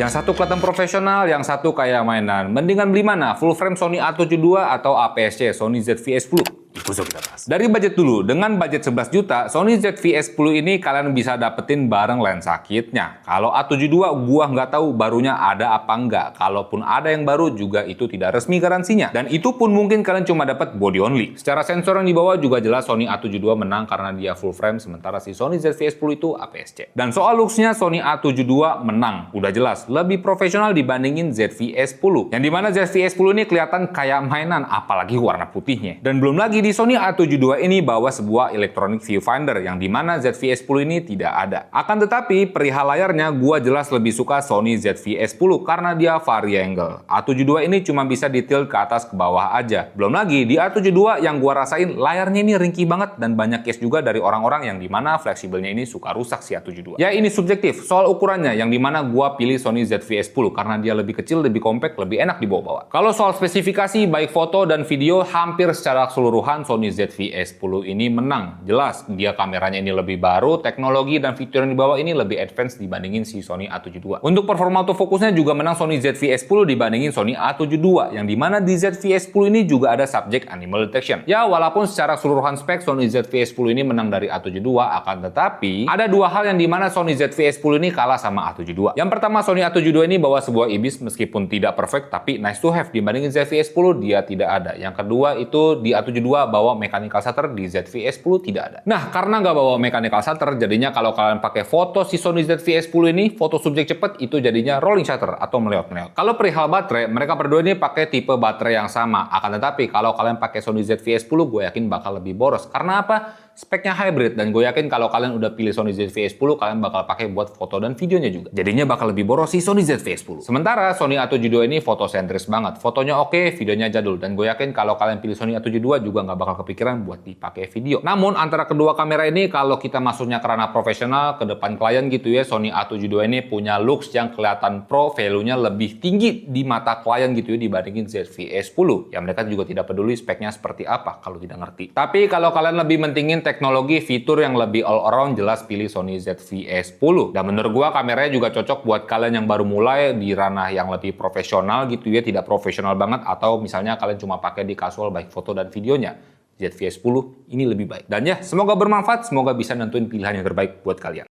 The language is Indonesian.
Yang satu kelihatan profesional, yang satu kayak mainan. Mendingan beli mana? Full frame Sony A72 atau APS-C Sony ZV-E10? Langsung kita bahas. Dari budget dulu, dengan budget 11 juta, Sony ZV-E10 ini kalian bisa dapetin bareng lensa kitnya. Kalau A72 gua nggak tahu barunya ada apa nggak. Kalaupun ada yang baru juga itu tidak resmi garansinya. Dan itu pun mungkin kalian cuma dapat body only. Secara sensor yang di bawah juga jelas Sony A72 menang karena dia full frame, sementara si Sony ZV-E10 itu APS-C. Dan soal looks-nya Sony A72 menang, udah jelas lebih profesional dibandingin ZV-E10. Yang dimana ZV-E10 ini kelihatan kayak mainan, apalagi warna putihnya. Dan belum lagi di Sony A72 ini bawa sebuah electronic viewfinder yang dimana ZV-E10 ini tidak ada. Akan tetapi perihal layarnya gua jelas lebih suka Sony ZV-E10 karena dia vari-angle. A72 ini cuma bisa ditilt ke atas ke bawah aja. Belum lagi di A72 yang gua rasain layarnya ini ringkih banget dan banyak case juga dari orang-orang yang dimana fleksibelnya ini suka rusak si A72. Ya ini subjektif soal ukurannya yang dimana gua pilih Sony ZV-E10 karena dia lebih kecil, lebih compact, lebih enak dibawa-bawa. Kalau soal spesifikasi baik foto dan video hampir secara keseluruhan Sony ZV-E10 ini menang. Jelas dia kameranya ini lebih baru, teknologi dan fitur yang dibawa ini lebih advance dibandingin si Sony A72. Untuk performa autofocusnya juga menang Sony ZV-E10 dibandingin Sony A72 yang dimana di ZV-E10 ini juga ada subject animal detection. Ya walaupun secara keseluruhan spek Sony ZV-E10 ini menang dari A72 akan tetapi ada dua hal yang dimana Sony ZV-E10 ini kalah sama A72. Yang pertama Sony A72 ini bawa sebuah IBIS meskipun tidak perfect tapi nice to have dibandingin ZV-E10 dia tidak ada. Yang kedua itu di A72 bawa mechanical shutter, di ZV-E10 tidak ada. Nah, karena nggak bawa mechanical shutter, jadinya kalau kalian pakai foto si Sony ZV-E10 ini, foto subjek cepat itu jadinya rolling shutter atau meleot-meleot. Kalau perihal baterai, mereka berdua ini pakai tipe baterai yang sama. Akan tetapi kalau kalian pakai Sony ZV-E10, gue yakin bakal lebih boros. Karena apa? Speknya hybrid dan gue yakin kalau kalian udah pilih Sony ZV-E10 kalian bakal pakai buat foto dan videonya juga. Jadinya bakal lebih boros si Sony ZV-E10. Sementara Sony A72 ini fotosentris banget. Fotonya oke, videonya jadul dan gue yakin kalau kalian pilih Sony A72 juga nggak bakal kepikiran buat dipakai video. Namun antara kedua kamera ini kalau kita masuknya ke ranah profesional ke depan klien gitu ya, Sony A72 ini punya looks yang kelihatan pro, value-nya lebih tinggi di mata klien gitu ya dibandingin ZV-E10. Ya mereka juga tidak peduli speknya seperti apa kalau tidak ngerti. Tapi kalau kalian lebih mentingin teknologi fitur yang lebih all around jelas pilih Sony ZV-E10. Dan menurut gua kameranya juga cocok buat kalian yang baru mulai di ranah yang lebih profesional gitu ya, tidak profesional banget atau misalnya kalian cuma pakai di casual baik foto dan videonya. ZV-E10 ini lebih baik. Dan ya, semoga bermanfaat, semoga bisa nentuin pilihan yang terbaik buat kalian.